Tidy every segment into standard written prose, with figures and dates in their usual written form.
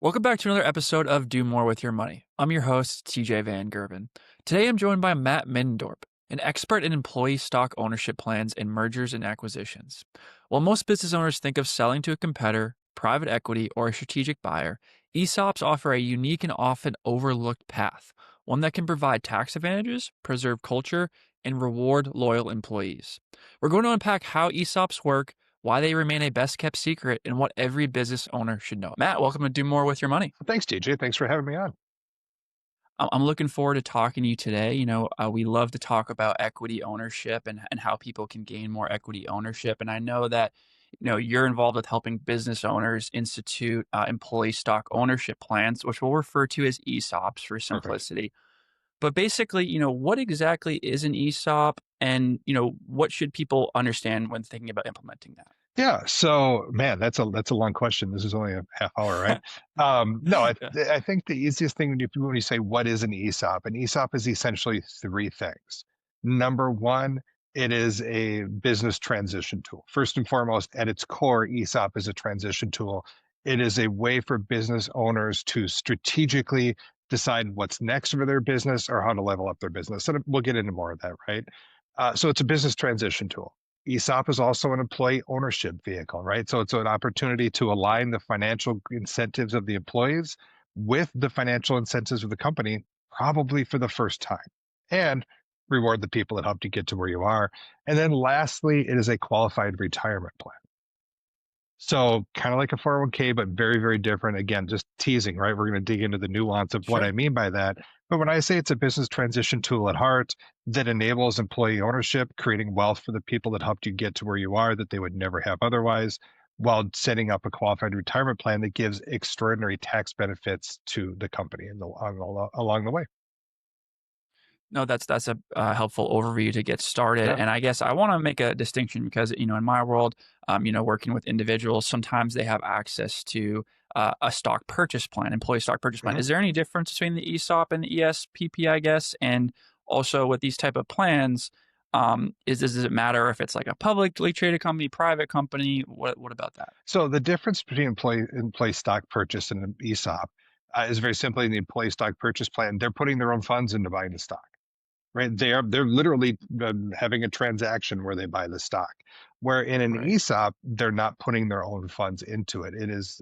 Welcome back to another episode of Do More with Your Money. I'm your host, TJ Van Gerven. Today I'm joined by Matt Middendorp, an expert in employee stock ownership plans and mergers and acquisitions. While most business owners think of selling to a competitor, private equity, or a strategic buyer, ESOPs offer a unique and often overlooked path, one that can provide tax advantages, preserve culture, and reward loyal employees. We're going to unpack how ESOPs work, why they remain a best kept secret, and what every business owner should know. Matt, welcome to Do More with Your Money. Thanks, DJ. Thanks for having me on. I'm looking forward to talking to you today. We love to talk about equity ownership and how people can gain more equity ownership. And I know that, you're involved with helping business owners institute employee stock ownership plans, which we'll refer to as ESOPs for Perfect. simplicity. But basically, what exactly is an ESOP and, what should people understand when thinking about implementing Yeah. So, man, that's a long question. This is only a half hour, right? that? No, I, Yeah. I think the easiest thing when you say what is an ESOP is essentially three things. Number one, it is a business transition tool. First and foremost, at its core, ESOP is a transition tool. It is a way for business owners to strategically decide what's next for their business or how to level up their business. And we'll get into more of that, right? So it's a business transition tool. ESOP is also an employee ownership vehicle, right? So it's an opportunity to align the financial incentives of the employees with the financial incentives of the company, probably for the first time, and reward the people that helped you get to where you are. And then lastly, it is a qualified retirement plan. So kind of like a 401k, but very, very different. Again, just teasing, right? We're going to dig into the nuance of what I Sure. mean by that. But when I say it's a business transition tool at heart that enables employee ownership, creating wealth for the people that helped you get to where you are that they would never have otherwise, while setting up a qualified retirement plan that gives extraordinary tax benefits to the company along the way. No, that's a helpful overview to get started. Yeah. And I guess I want to make a distinction because in my world, working with individuals, sometimes they have access to a stock purchase plan, employee stock purchase plan. Mhm. Is there any difference between the ESOP and the ESPP? I guess, and also with these type of plans, does it matter if it's like a publicly traded company, private company? What about that? So the difference between employee stock purchase and an ESOP is very simply in the employee stock purchase plan. They're putting their own funds into buying the stock. Right, they're literally having a transaction where they buy the stock. Where in an Right. ESOP, they're not putting their own funds into it. It is,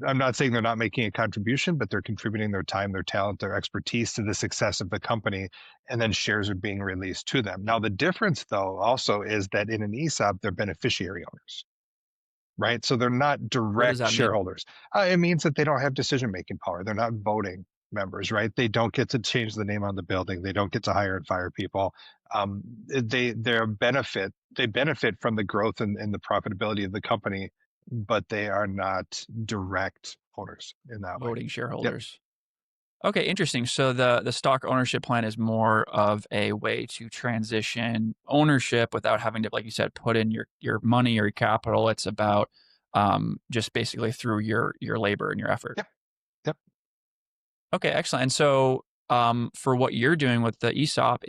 I'm not saying they're not making a contribution, but they're contributing their time, their talent, their expertise to the success of the company, and then shares are being released to them. Now, the difference, though, also is that in an ESOP, they're beneficiary owners, right? So they're not What does direct that mean? shareholders. It means that they don't have decision making power. They're not voting members, right? They don't get to change the name on the building. They don't get to hire and fire people. They benefit from the growth and the profitability of the company, but they are not direct owners in that way. Voting Yep. shareholders. Okay, interesting. So the stock ownership plan is more of a way to transition ownership without having to, like you said, put in your money or your capital. It's about just basically through your labor and your effort. Yep. Yep. Okay, excellent. And so for what you're doing with the ESOP,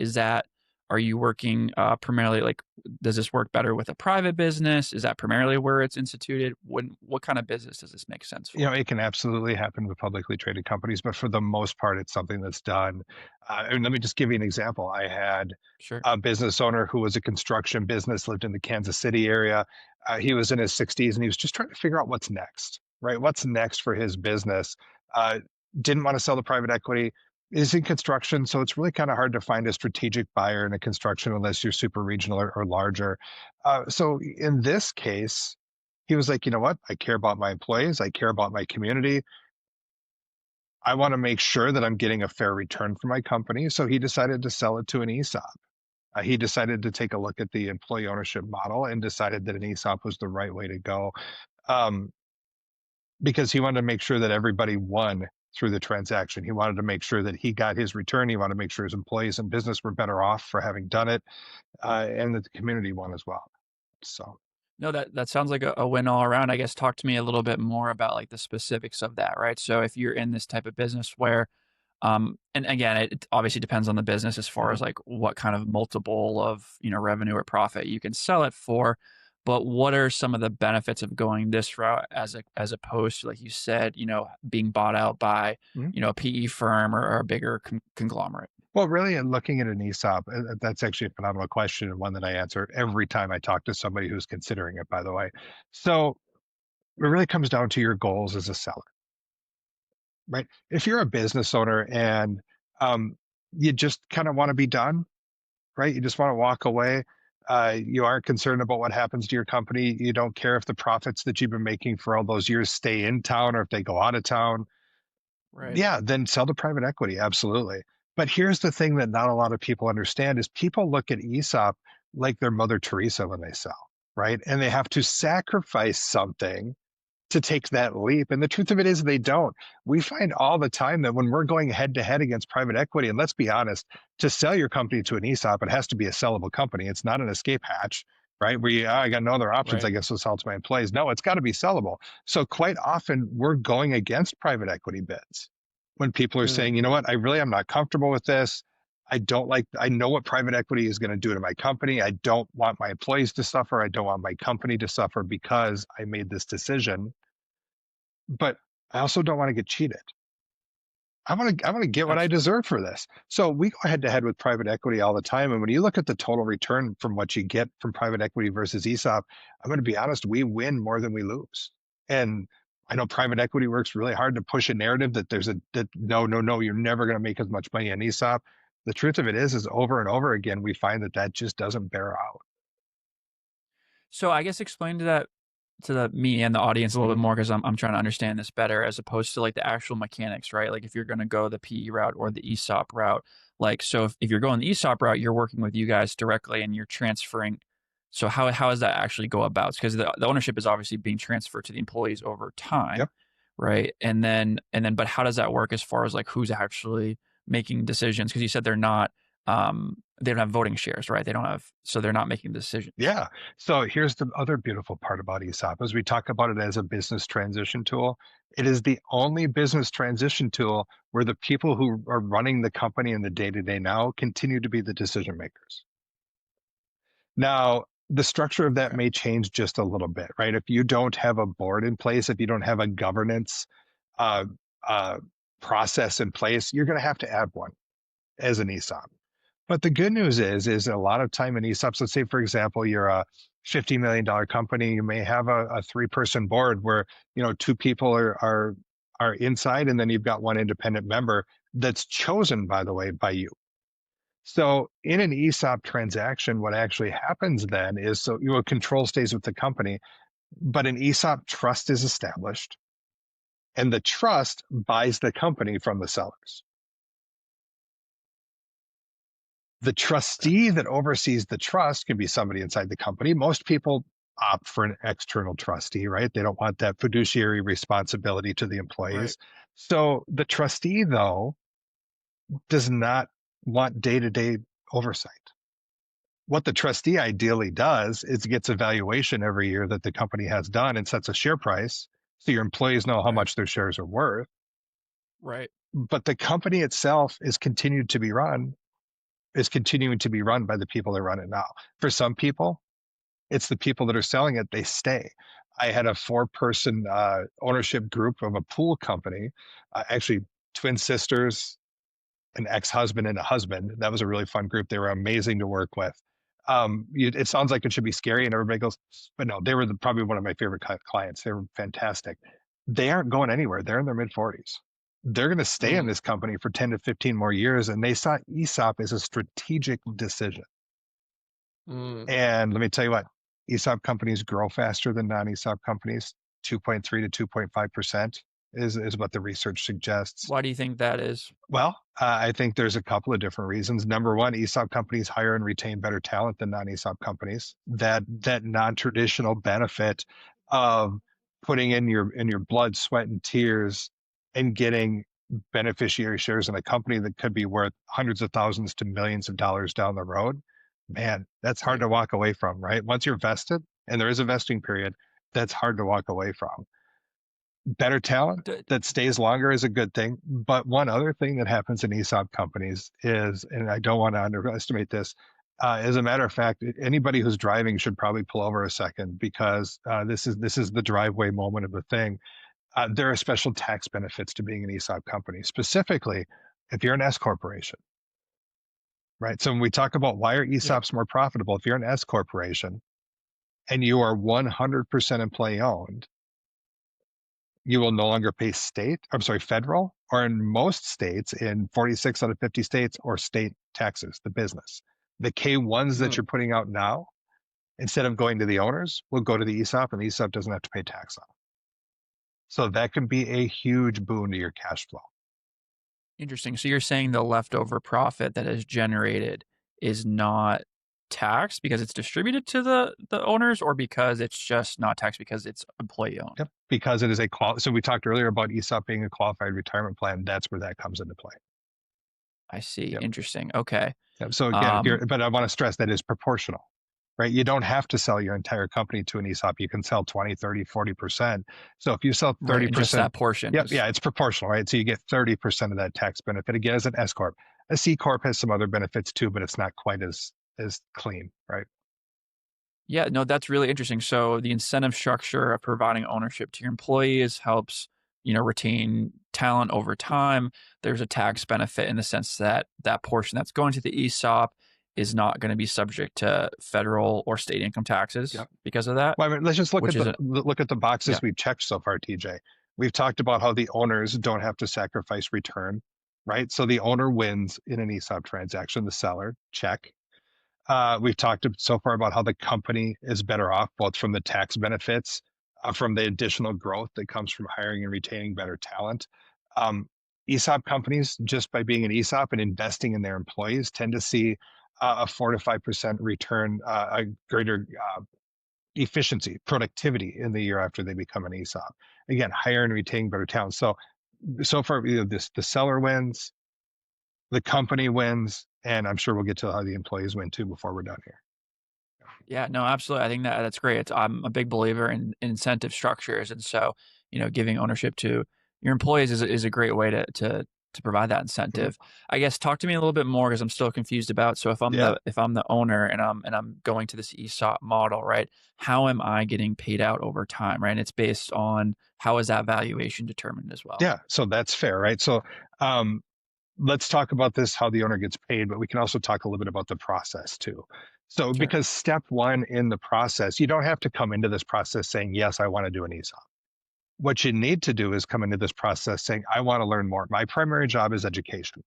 are you working primarily like does this work better with a private business? Is that primarily where it's instituted? What kind of business does this make sense You know, for? it can absolutely happen with publicly traded companies, but for the most part, it's something that's done. And let me just give you an example. I had Sure. a business owner who was a construction business, lived in the Kansas City area. He was in his 60s and he was just trying to figure out what's next, right? What's next for his business? Uh, didn't want to sell the private equity. Is in construction, so it's really kind of hard to find a strategic buyer in a construction unless you're super regional or larger. So in this case, he was like, you know what? I care about my employees. I care about my community. I want to make sure that I'm getting a fair return for my company. So he decided to sell it to an ESOP. He decided to take a look at the employee ownership model and decided that an ESOP was the right way to go, um, because he wanted to make sure that everybody won through the transaction. He wanted to make sure that he got his return. He wanted to make sure his employees and business were better off for having done it, and that the community won as well. So, No, that sounds like a win all around. I guess talk to me a little bit more about like the specifics of that, right? So if you're in this type of business where, and again, it obviously depends on the business as far mhm. as like what kind of multiple of revenue or profit you can sell it for. but what are some of the benefits of going this route as opposed to, like you said, being bought out by, Mhm. a PE firm or a bigger conglomerate? Well, really, in looking at an ESOP, that's actually a phenomenal question and one that I answer every time I talk to somebody who's considering it, by the way. So it really comes down to your goals as a seller, right? If you're a business owner and you just kind of want to be done, right? You just want to walk away. You aren't concerned about what happens to your company. You don't care if the profits that you've been making for all those years stay in town or if they go out of town. Right. Yeah, then sell to private equity. Absolutely. But here's the thing that not a lot of people understand is people look at ESOP like they're Mother Teresa when they sell, right? And they have to sacrifice something to take that leap. And the truth of it is they don't. We find all the time that when we're going head to head against private equity, and let's be honest, to sell your company to an ESOP, it has to be a sellable company. It's not an escape hatch, right? Where you, I got no other options, I Right. guess, to sell to my employees. No, it's got to be sellable. So quite often we're going against private equity bids when people are saying, Mm. you know what, I really am not comfortable with this. I don't like, I know what private equity is going to do to my company. I don't want my employees to suffer. I don't want my company to suffer because I made this decision, but I also don't want to get cheated. I want to get what I Absolutely. deserve for this. So we go head to head with private equity all the time. And when you look at the total return from what you get from private equity versus ESOP, I'm going to be honest, we win more than we lose. And I know private equity works really hard to push a narrative that there's a that no, no, no, you're never going to make as much money in ESOP. The truth of it is over and over again, we find that that just doesn't bear out. So I guess explain to the me and the audience a little Mhm. bit more because I'm trying to understand this better as opposed to like the actual mechanics, right? Like if you're going to go the PE route or the ESOP route, like so if you're going the ESOP route, you're working with you guys directly and you're transferring. So how does that actually go about? Because the ownership is obviously being transferred to the employees over time, Yep. right? But how does that work as far as like who's actually making decisions? Because you said they don't have voting shares, right? They don't have, so they're not making decisions. Yeah. So here's the other beautiful part about ESOP as we talk about it as a business transition tool. It is the only business transition tool where the people who are running the company in the day to day now continue to be the decision makers. Now, the structure of that Okay. may change just a little bit, right? If you don't have a board in place, if you don't have a governance uh, uh, process in place, you're going to have to add one as an ESOP. But the good news is a lot of time in ESOPs, let's say, for example, you're a $50 million company, you may have a three-person board where, two people are inside, and then you've got one independent member that's chosen, by the way, by you. So in an ESOP transaction, what actually happens then is so your control stays with the company, but an ESOP trust is established, and the trust buys the company from the sellers. The Okay. trustee that oversees the trust can be somebody inside the company. Most people opt for an external trustee, right? They don't want that fiduciary responsibility to the Right. employees. So the trustee, though, does not want day to day oversight. What the trustee ideally does is gets a valuation every year that the company has done and sets a share price so your employees know how Right. much their shares are worth. Right. But the company itself is continuing to be run by the people that run it now. For some people, it's the people that are selling it, they stay. I had a four-person ownership group of a pool company, actually twin sisters, an ex-husband and a husband. That was a really fun group. They were amazing to work with. It sounds like it should be scary, and everybody goes, but no, they were probably one of my favorite clients. They were fantastic. They aren't going anywhere. They're in their mid 40s. They're going to stay in Mm. this company for 10 to 15 more years, and they saw ESOP as a strategic decision. Mm. And let me tell you what, ESOP companies grow faster than non-ESOP companies. 2.3 to 2.5% is what the research suggests. Why do you think that is? Well, I think there's a couple of different reasons. Number one, ESOP companies hire and retain better talent than non-ESOP companies. That non-traditional benefit of putting in your blood, sweat, and tears and getting beneficiary shares in a company that could be worth hundreds of thousands to millions of dollars down the road, man, that's hard Right. to walk away from, right? Once you're vested, and there is a vesting period, that's hard to walk away from. Better talent D- that stays longer is a good thing. But one other thing that happens in ESOP companies is, and I don't want to underestimate this, As a matter of fact, anybody who's driving should probably pull over a second because this is the driveway moment of the thing. There are special tax benefits to being an ESOP company, specifically if you're an S corporation, right? So when we talk about why are Yeah. ESOPs more profitable, if you're an S corporation and you are 100% employee owned, you will no longer pay federal, or in most states, in 46 out of 50 states, or state taxes, the business. The K1s that Mm. you're putting out now, instead of going to the owners, will go to the ESOP, and the ESOP doesn't have to pay tax on it. So that can be a huge boon to your cash flow. Interesting. So you're saying the leftover profit that is generated is not taxed because it's distributed to the owners, or because it's just not taxed because it's employee owned? Yep. Because it is so we talked earlier about ESOP being a qualified retirement plan. That's where that comes into play. I see. Yep. Interesting. Okay. Yep. So again, Um, but I want to stress that is proportional, right? You don't have to sell your entire company to an ESOP. You can sell 20, 30, 40%. So if you sell right. And just 30%, that portion yep, is yeah, it's proportional, right? So you get 30% of that tax benefit. Again, as an S corp. A C corp has some other benefits too, but it's not quite as clean, right? Yeah, no, that's really interesting. So the incentive structure of providing ownership to your employees helps, retain talent over time. There's a tax benefit in the sense that that portion that's going to the ESOP is not going to be subject to federal or state income taxes Yep. because of that, Well, I mean, let's just which is a look at the yeah, boxes we've checked so far, TJ. We've talked about how the owners don't have to sacrifice return, right? So the owner wins in an ESOP transaction, the seller, check. We've talked so far about how the company is better off, both from the tax benefits, from the additional growth that comes from hiring and retaining better talent. Um, ESOP companies, just by being an ESOP and investing in their employees, tend to see a 4 to 5% return, a greater efficiency, productivity in the year after they become an ESOP. Again, hire and retain better talent. So far, the seller wins, the company wins, and I'm sure we'll get to how the employees win too before we're done here. yeah, no, absolutely. I think that's great. I'm a big believer in incentive structures, and so giving ownership to your employees is a great way to provide that Mhm. incentive. I guess talk to me a little bit more because I'm still confused about. So Yeah. if I'm the owner and I'm going to this ESOP model, right? How am I getting paid out over time, right? And it's based on how is that valuation determined as well? Yeah. So that's fair, right? So um, let's talk about this, how the owner gets paid, but we can also talk a little bit about the process too. So, Sure. because step one in the process, you don't have to come into this process saying, yes, I want to do an ESOP. What you need to do is come into this process saying, I want to learn more. My primary job is education.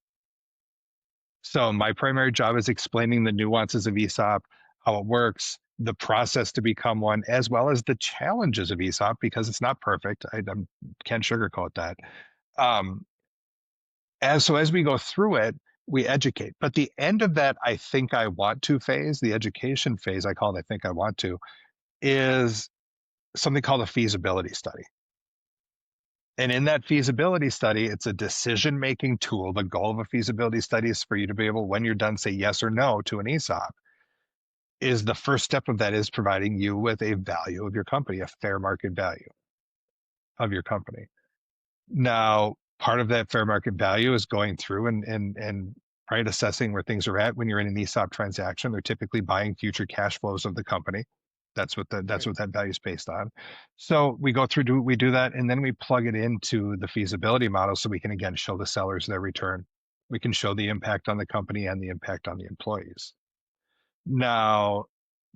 So my primary job is explaining the nuances of ESOP, how it works, the process to become one, as well as the challenges of ESOP because it's not perfect. I can't sugarcoat that. Um, as we go through it, we educate. But the end of that, I think I want to phase, the education phase, I call it, I think I want to, is something called a feasibility study. And in that feasibility study, it's a decision making tool. The goal of a feasibility study is for you to be able, when you're done, say yes or no to an ESOP. Is the first step of that is providing you with a value of your company, a fair market value of your company. Now, part of that fair market value is going through and right assessing where things are at when you're in an ESOP transaction. They're typically buying future cash flows of the company. That's Right. what that value is based on. So we do that, and then we plug it into the feasibility model so we can again show the sellers their return. We can show the impact on the company and the impact on the employees. Now,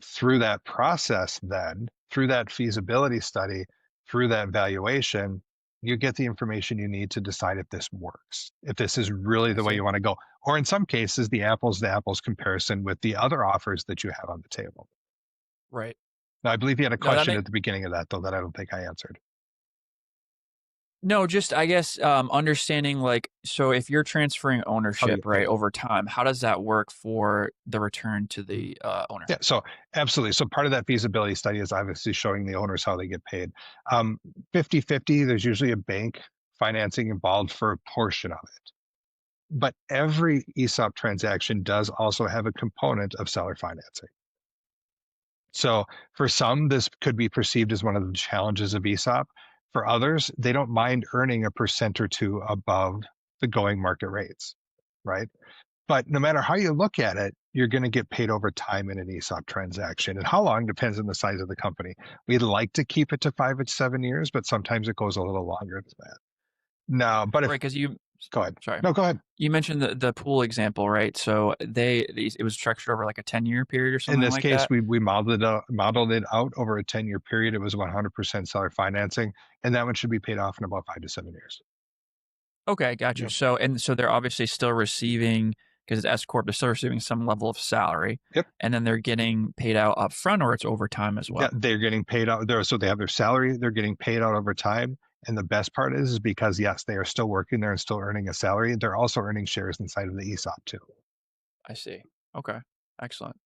through that process, then through that feasibility study, through that valuation, you get the information you need to decide if this works, if this is really I the way see. you want to go, or in some cases, the apples to apples comparison with the other offers that you have on the table. Right. Now, I believe you had a No, that question makes at the beginning of that, though, that I don't think I answered. No, just I guess, understanding, like, so if you're transferring How they ownership, get right, paid. over time, how does that work for the return to Mhm. the, owner? Yeah, so absolutely. So part of that feasibility study is obviously showing the owners how they get paid. Um, 50-50, there's usually a bank financing involved for a portion of it. But every ESOP transaction does also have a component of seller financing. So for some, this could be perceived as one of the challenges of ESOP. For others, they don't mind earning a percent or two above the going market rates, right? But no matter how you look at it, you're going to get paid over time in an ESOP transaction. And how long depends on the size of the company. We'd like to keep it to 5 to 7 years, but sometimes it goes a little longer than that. No, but Right, if, because you go ahead. sorry. No, go ahead. You mentioned the pool example, right? So it was structured over like a 10-year period or In something this like case, that? we modeled it out over a 10-year period. It was 100% seller financing, and that one should be paid off in about 5 to 7 years. Okay, got you. Yep. So they're obviously still receiving, because it's S corp, they're still receiving some level of salary, Yep. and then they're getting paid out upfront, or it's overtime as Yeah, well? they're getting paid out there. So they have their salary, they're getting paid out over time. And the best part is because yes, they are still working there and still earning a salary. They're also earning shares inside of the ESOP too. I see. Okay. Excellent.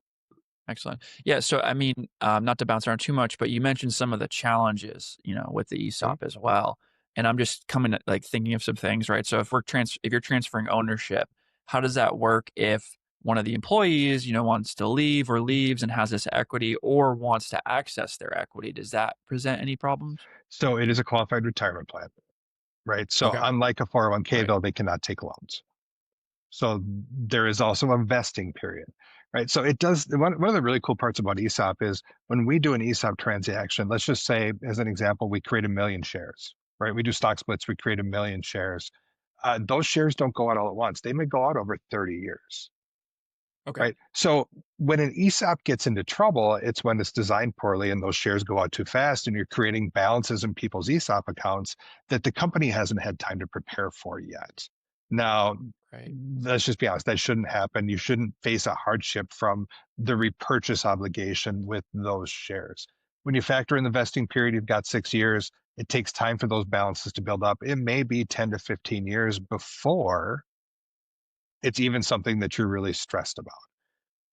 Excellent. Yeah, so I mean, not to bounce around too much, but you mentioned some of the challenges, with the Mhm. ESOP as well. And I'm just coming at, like, thinking of some things, right? So if you're transferring ownership, how does that work if one of the employees, wants to leave or leaves and has this equity or wants to access their equity? Does that present any problems? So it is a qualified retirement plan, right? So Okay. unlike a 401k, Right. though, they cannot take loans. So there is also a vesting period, right? So it does one of the really cool parts about ESOP is when we do an ESOP transaction, let's just say, as an example, we create 1 million shares, right? We do stock splits, we create 1 million shares. Those shares don't go out all at once. They may go out over 30 years, Okay. right? So when an ESOP gets into trouble, it's when it's designed poorly and those shares go out too fast and you're creating balances in people's ESOP accounts that the company hasn't had time to prepare for yet. Now, Right. let's just be honest, that shouldn't happen. You shouldn't face a hardship from the repurchase obligation with those shares. When you factor in the vesting period, you've got 6 years. It takes time for those balances to build up. It may be 10 to 15 years before it's even something that you're really stressed about.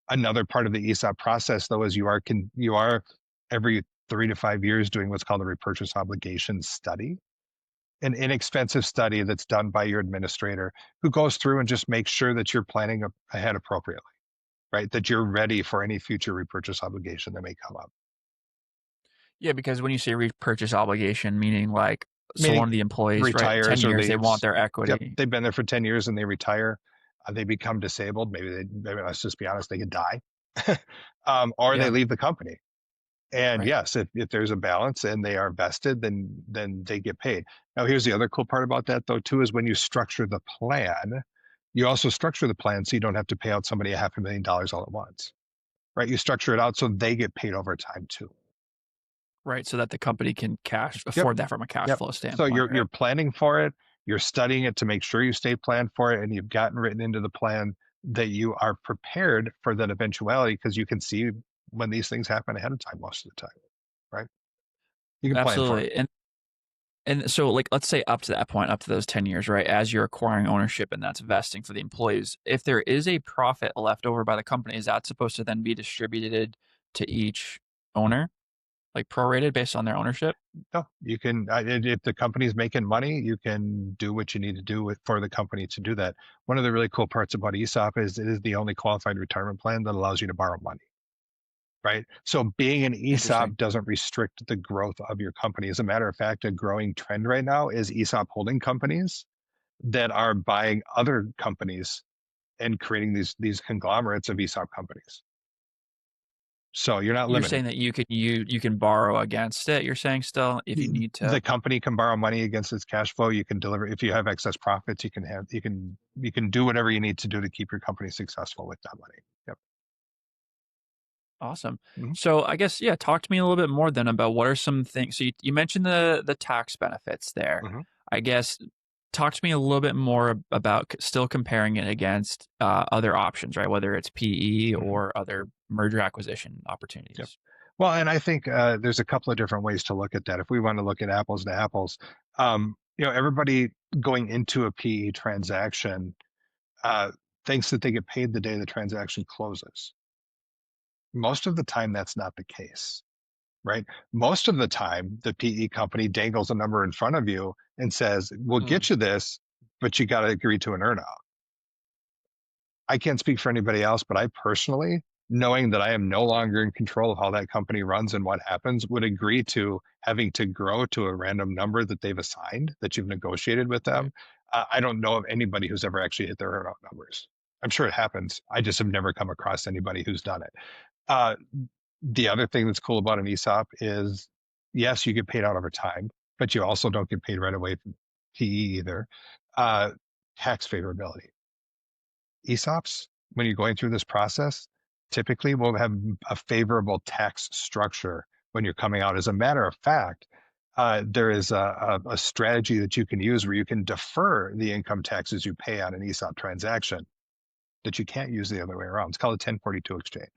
Another part of the ESOP process, though, is you are every 3 to 5 years doing what's called a repurchase obligation study, an inexpensive study that's done by your administrator who goes through and just makes sure that you're planning ahead appropriately, right? That you're ready for any future repurchase obligation that may come up. Yeah, because when you say repurchase obligation, meaning like, so one Meaning of the employees, right, 10 retires or years, they want their yep, equity. they've been there for 10 years and they retire. They become disabled. Maybe let's just be honest, they could die, or they Yeah. leave the company. And Right. yes, if there's a balance and they are vested, then they get paid. Now, here's the other cool part about that though, too, is when you structure the plan, you also structure the plan so you don't have to pay out somebody $500,000 all at once, right? You structure it out so they get paid over time too. Right, so that the company can cash Yep. afford that from a cash Yep. flow So standpoint, you're right? planning for it, you're studying it to make sure you stay planned for it, and you've gotten written into the plan that you are prepared for that eventuality because you can see when these things happen ahead of time most of the time, right? You can plan for it. Absolutely, and so, like, let's say up to that point, up to those 10 years, right, as you're acquiring ownership and that's vesting for the employees, if there is a profit left over by the company, is that supposed to then be distributed to each owner, like prorated based on their ownership? No, you can if the company's making money, you can do what you need to do for the company to do that. One of the really cool parts about ESOP is it is the only qualified retirement plan that allows you to borrow money, right? So being an Interesting. ESOP doesn't restrict the growth of your company. As a matter of fact, a growing trend right now is ESOP holding companies that are buying other companies and creating these conglomerates of ESOP companies. So you're not You're limited. saying that you can borrow against it, you're saying still, if you need The to? company can borrow money against its cash flow. You can deliver if you have excess profits. You can do whatever you need to do to keep your company successful with that money. Yep. Awesome. Mhm. So I guess, yeah, talk to me a little bit more then about what are some things. So you mentioned the tax benefits there. Mhm. I guess talk to me a little bit more about still comparing it against other options, right? Whether it's PE Mhm. or other merger acquisition Yep. opportunities. Well, and I think there's a couple of different ways to look at that. If we want to look at apples to apples, everybody going into a PE transaction uh, thinks that they get paid the day the transaction closes. Most of the time, that's not the case, right? Most of the time, the PE company dangles a number in front of you and says, "We'll Mm, get you this, but you got to agree to an earnout." I can't speak for anybody else, but I personally, knowing that I am no longer in control of how that company runs and what happens, would agree to having to grow to a random number that they've assigned that you've negotiated with right. them. I don't know of anybody who's ever actually hit their earnout numbers. I'm sure it happens. I just have never come across anybody who's done it. Uh, the other thing that's cool about an ESOP is, yes, you get paid out over time, but you also don't get paid right away from PE either. Uh, Tax favorability. ESOPs, when you're going through this process, typically will have a favorable tax structure when you're coming out. As a matter of fact, there is a strategy that you can use where you can defer the income taxes you pay on an ESOP transaction that you can't use the other way around. It's called a 1042 exchange.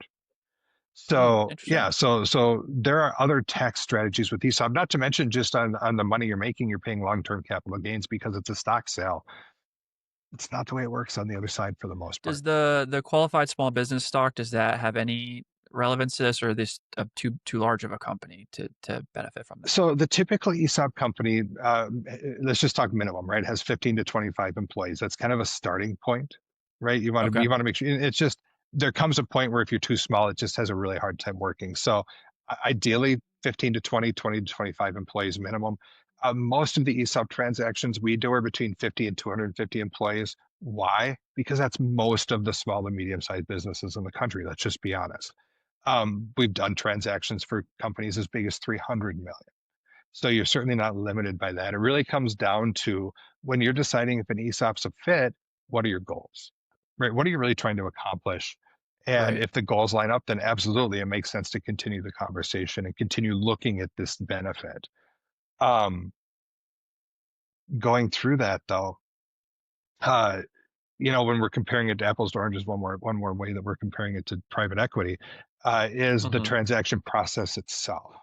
So yeah, Interesting. so there are other tax strategies with ESOP, not to mention just on the money you're making, you're paying long-term capital gains because it's a stock sale. It's not the way it works on the other side for the most part. Does the qualified small business stock, does that have any relevance to this, or this too large of a company to benefit from that? So the typical ESOP company, let's just talk minimum, right? Has 15 to 25 employees. That's kind of a starting point, right? Okay. You want to make sure it's just there comes a point where if you're too small, it just has a really hard time working. So ideally 15 to 20, 20 to 25 employees minimum. Most of the ESOP transactions we do are between 50 and 250 employees. Why? Because that's most of the small and medium sized businesses in the country. Let's just be honest. We've done transactions for companies as big as 300 million. So you're certainly not limited by that. It really comes down to when you're deciding if an ESOP's a fit, what are your goals? Right? What are you really trying to accomplish? And Right. if the goals line up, then absolutely it makes sense to continue the conversation and continue looking at this benefit. Um, Going through that though, uh, when we're comparing it to apples to oranges, one more way that we're comparing it to private equity is the Mhm. transaction process itself.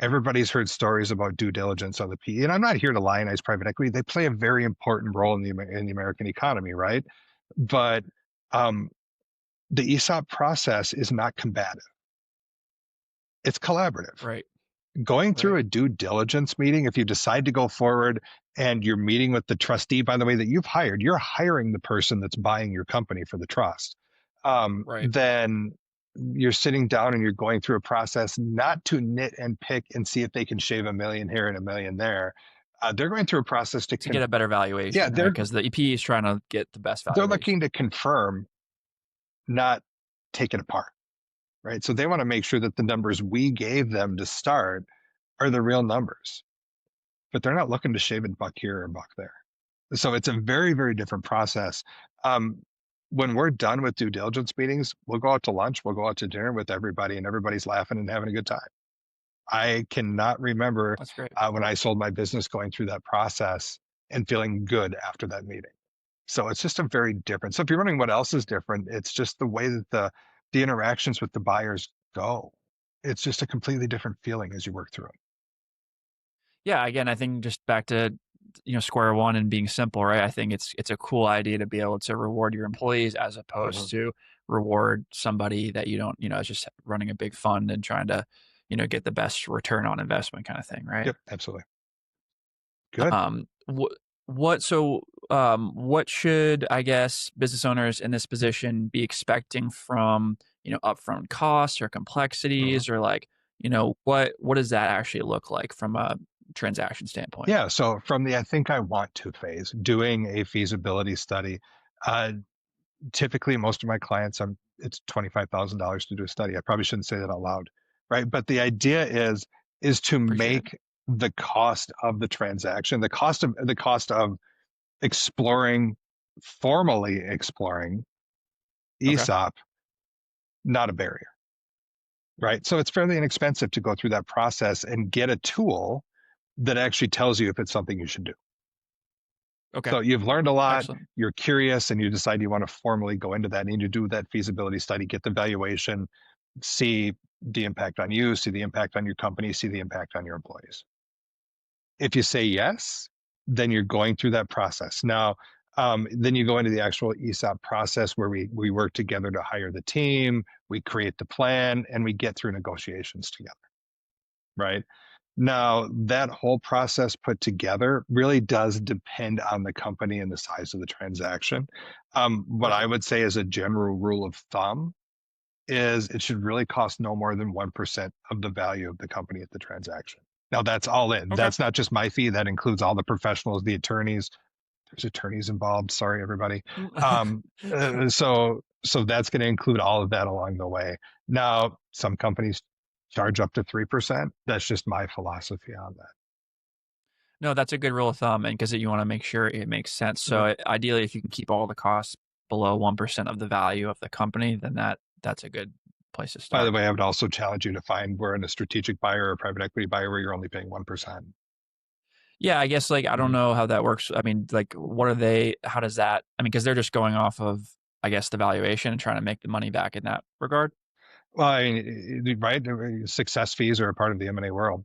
Everybody's heard stories about due diligence on the PE, and I'm not here to lionize private equity. They play a very important role in the American economy, right? But um, the ESOP process is not combative; it's collaborative. Right. Going through Right. a due diligence meeting, if you decide to go forward and you're meeting with the trustee, by the way, that you've hired, you're hiring the person that's buying your company for the trust. Right. Then you're sitting down and you're going through a process not to nit and pick and see if they can shave a million here and a million there. They're going through a process To get a better yeah, valuation, right? Because the EP is trying to get the best they're valuation. looking to confirm, not take it apart, right? So they want to make sure that the numbers we gave them to start are the real numbers, but they're not looking to shave a buck here or a buck there. So it's a very, very different process. Um, when we're done with due diligence meetings, we'll go out to lunch, we'll go out to dinner with everybody, and everybody's laughing and having a good time. I cannot remember That's great. when I sold my business going through that process and feeling good after that meeting. So it's just a very different. So if you're wondering what else is different, it's just the way that the interactions with the buyers go. It's just a completely different feeling as you work through it. Yeah, again, I think just back to, square one and being simple, right? I think it's a cool idea to be able to reward your employees as Mhm. opposed to reward somebody that you don't, is just running a big fund and trying to, get the best return on investment kind of thing, right? Yep, absolutely. Good. What what should, I guess, business owners in this position be expecting from, upfront costs or Mhm. complexities, or like, what does that actually look like from a transaction standpoint? Yeah. So from the I think I want to phase, doing a feasibility study, uh, typically most of my clients, it's $25,000 to do a study. I probably shouldn't say that out loud, right? But the idea is to Appreciate it. make the cost of the transaction, the cost of exploring, formally exploring Okay. ESOP, not a barrier, right? So it's fairly inexpensive to go through that process and get a tool that actually tells you if it's something you should do. Okay. So you've learned a lot, Excellent. you're curious, and you decide you want to formally go into that and you do that feasibility study, get the valuation, see the impact on you, see the impact on your company, see the impact on your employees. If you say yes, then you're going through that process. Now, then you go into the actual ESOP process where we work together to hire the team, we create the plan, and we get through negotiations together, right? Now, that whole process put together really does depend on the company and the size of the transaction. What I Right. would say as a general rule of thumb is it should really cost no more than 1% of the value of the company at the transaction. Now, that's all in. Okay. That's not just my fee. That includes all the professionals, the attorneys, there's attorneys involved. Sorry, everybody. Mm. So that's going to include all of that along the way. Now, some companies charge up to 3%. That's just my philosophy on that. No, that's a good rule of thumb, and because you wanna make sure it makes sense. So, Mhm. ideally, if you can keep all the costs below 1% of the value of the company, then that's a good place to By the start. way, I would also challenge you to find where in a strategic buyer or a private equity buyer where you're only paying 1%. Yeah, I guess, like, I don't Mhm. know how that works. I mean, like, what are they how does that I mean, because 'cause they're just going off of, I guess, the valuation and trying to make the money back in that regard? Well, I mean, right? Success fees are a part of the M&A world,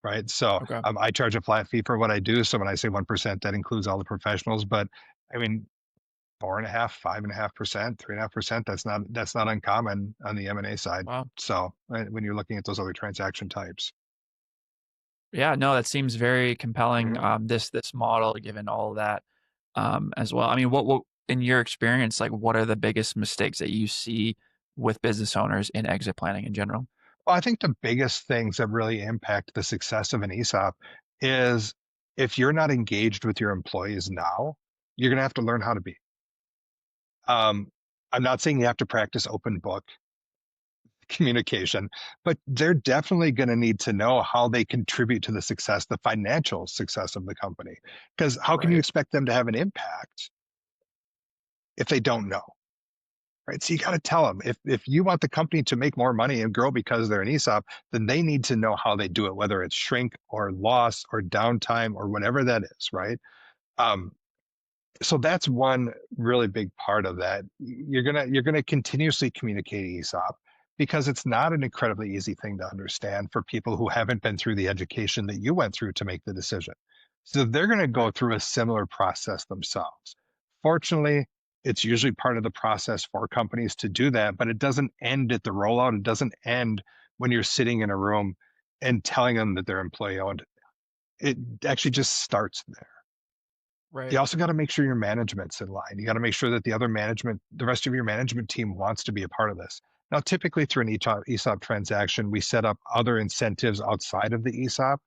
right? So Okay. I charge a flat fee for what I do. So when I say 1%, that includes all the professionals. But I mean, 4.5, 5.5%, 3.5%. That's not uncommon on the M&A side. Wow. So when you're looking at those other transaction types. Yeah, no, that seems very compelling, Mhm. this model given all of that, as well. I mean, what in your experience, like, what are the biggest mistakes that you see with business owners in exit planning in general? Well, I think the biggest things that really impact the success of an ESOP is if you're not engaged with your employees now, you're going to have to learn how to be. Um, I'm not saying you have to practice open book communication, but they're definitely going to need to know how they contribute to the success, the financial success of the company. Because how can you Right, expect them to have an impact if they don't know? Right. So you got to tell them if you want the company to make more money and grow because they're an ESOP, then they need to know how they do it, whether it's shrink or loss or downtime or whatever that is. Right. Um, so that's one really big part of that. You're gonna continuously communicate ESOP because it's not an incredibly easy thing to understand for people who haven't been through the education that you went through to make the decision. So they're going to go right, through a similar process themselves. Fortunately, it's usually part of the process for companies to do that, but it doesn't end at the rollout. It doesn't end when you're sitting in a room and telling them that they're employee owned. It actually just starts there. right. You also got to make sure your management's in line. You got to make sure that the rest of your management team wants to be a part of this. Now, typically through an ESOP transaction, we set up other incentives outside of the ESOP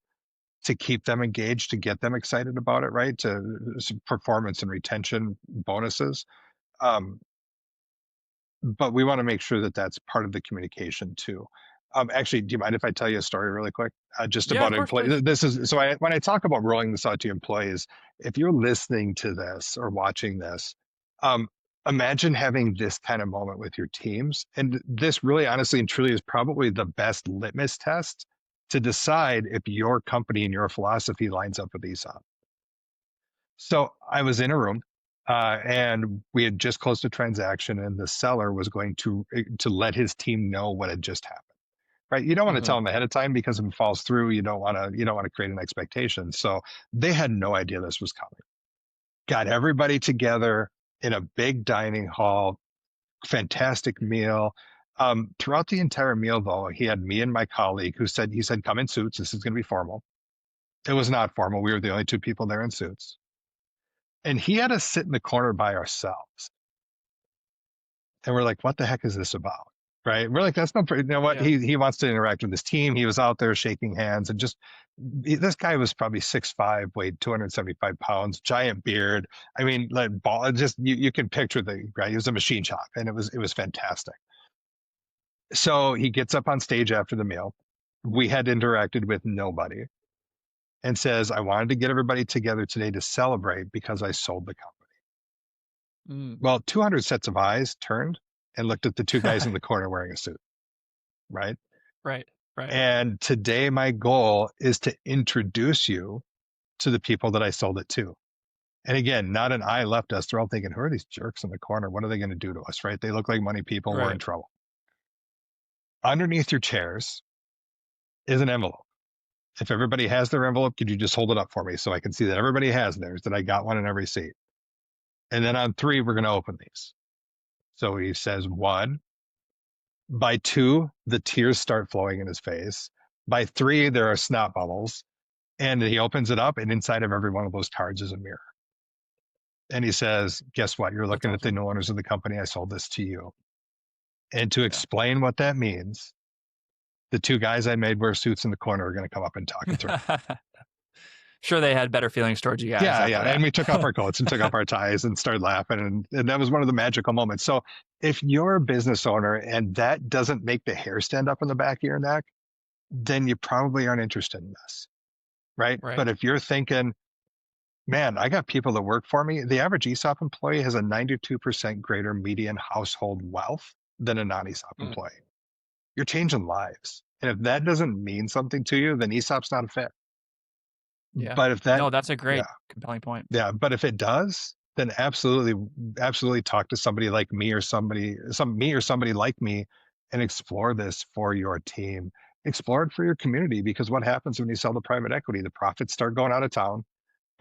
to keep them engaged, to get them excited about it, right? To some performance and retention bonuses. Um, but we want to make sure that that's part of the communication too. Actually, do you mind if I tell you a story really quick? Just Yeah, of about course, employees. please. This is so. When I talk about rolling this out to employees, if you're listening to this or watching this, um, imagine having this kind of moment with your teams. And this really, honestly, and truly is probably the best litmus test to decide if your company and your philosophy lines up with ESOP. So I was in a room, and we had just closed a transaction, and the seller was going to let his team know what had just happened. Right? You don't want to tell Mhm. them ahead of time because if it falls through, you don't want to create an expectation. So they had no idea this was coming. Got everybody together in a big dining hall, fantastic meal. Throughout the entire meal, though, he had me and my colleague who said he said, "Come in suits. This is going to be formal." It was not formal. We were the only two people there in suits. And he had us sit in the corner by ourselves. And we're like, what the heck is this about? Right. We're like, that's not, you know what? Yeah. He wants to interact with his team. He was out there shaking hands and just, this guy was probably 6'5", weighed 275 pounds, giant beard. I mean, like ball, just, you can picture the guy. He was a machine shop and it was fantastic. So he gets up on stage after the meal. We had interacted with nobody and says, I wanted to get everybody together today to celebrate because I sold the company. Mm. Well, 200 sets of eyes turned and looked at the two guys in the corner wearing a suit, right? Right, right. And today, my goal is to introduce you to the people that I sold it to. And again, not an eye left us. They're all thinking, who are these jerks in the corner? What are they going to do to us, right? They look like money people. We're in Right. trouble. Underneath your chairs is an envelope. If everybody has their envelope, could you just hold it up for me so I can see that everybody has theirs, that I got one in every seat? And then on three, we're going to open these. So he says one. By two, the tears start flowing in his face. By three, there are snot bubbles. And he opens it up, and inside of every one of those cards is a mirror. And he says, guess what? You're That's looking at the awesome. new owners of the company. I sold this to you. And to Yeah. explain what that means, the two guys I made wear suits in the corner are going to come up and talk it through. Sure, they had better feelings towards you guys Yeah, after yeah. And we took off that. our coats and took off our ties and started laughing. And that was one of the magical moments. So if you're a business owner and that doesn't make the hair stand up on the back of your neck, then you probably aren't interested in this. Right. Right. But if you're thinking, man, I got people that work for me, the average ESOP employee has a 92% greater median household wealth than a non ESOP Mm, employee. You're changing lives. And if that doesn't mean something to you, then ESOP's not a fit. yeah. But if that, No, that's a yeah, great compelling point. yeah, but if it does, then absolutely, absolutely talk to somebody like me or somebody like me and explore this for your team. Explore it for your community because what happens when you sell to private equity? The profits start going out of town,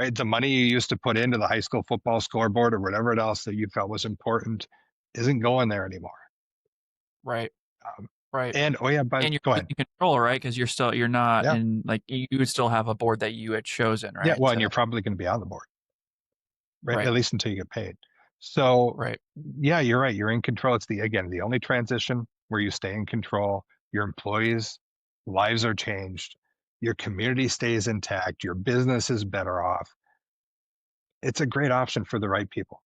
right? The money you used to put into the high school football scoreboard or whatever else that you felt was important isn't going there anymore. Right. Um, Right. and oh yeah, but And you're go ahead. losing control, right? Because you're not Yeah, in like you would still have a board that you had chosen, yeah. right? Well, and To you're probably going to be on the board, right? right. At least until you get paid. So Right. yeah, you're right. You're in control. It's the only transition where you stay in control. Your employees' lives are changed. Your community stays intact. Your business is better off. It's a great option for the right people.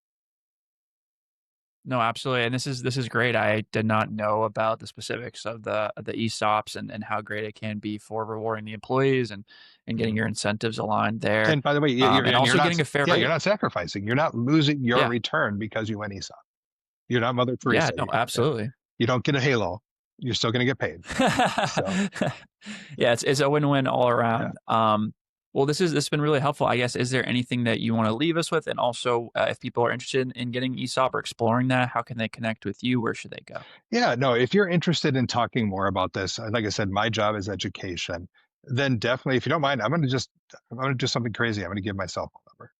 No, absolutely. And this is great. I did not know about the specifics of the ESOPs and how great it can be for rewarding the employees and getting Mhm. your incentives aligned there. And by the way, And you're also not getting a fair you're rate. not sacrificing. You're not losing your Yeah. return because you went ESOP. You're not Mother Yeah, Teresa. no, absolutely. You don't get a halo. You're still going to get paid. So Yeah, it's a win-win all yeah. around. Well, this has been really helpful. I guess, is there anything that you want to leave us with? And also, if people are interested in getting ESOP or exploring that, how can they connect with you? Where should they go? Yeah, no, if you're interested in talking more about this, like I said, my job is education. Then definitely, if you don't mind, I'm going to do something crazy. I'm going to give my cell phone number.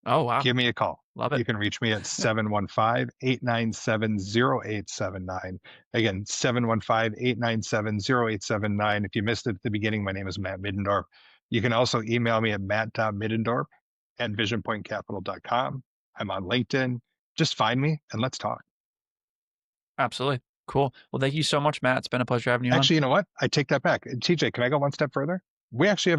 Oh, wow. Give me a call. Love You it. can reach me at 715-897-0879. Again, 715-897-0879. If you missed it at the beginning, my name is Matt Middendorp. You can also email me at matt.middendorp@visionpointcapital.com. I'm on LinkedIn. Just find me and let's talk. Absolutely. Cool. Well, thank you so much, Matt. It's been a pleasure having you on. Actually, you know what? I take that back. TJ, can I go one step further? Of course you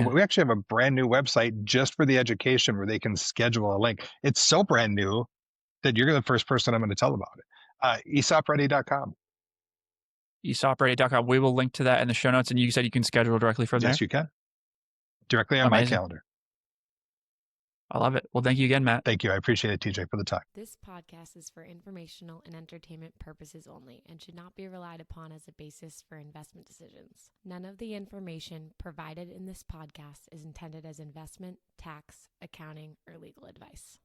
can. We actually have a brand new website just for the education where they can schedule a link. It's so brand new that you're the first person I'm going to tell about it. ESOPready.com. ESOPready.com. We will link to that in the show notes. And you said you can schedule directly from Yes, there. you can. Directly on my Amazing. calendar. I love it. Well, thank you again, Matt. Thank you. I appreciate it, TJ, for the time. This podcast is for informational and entertainment purposes only and should not be relied upon as a basis for investment decisions. None of the information provided in this podcast is intended as investment, tax, accounting, or legal advice.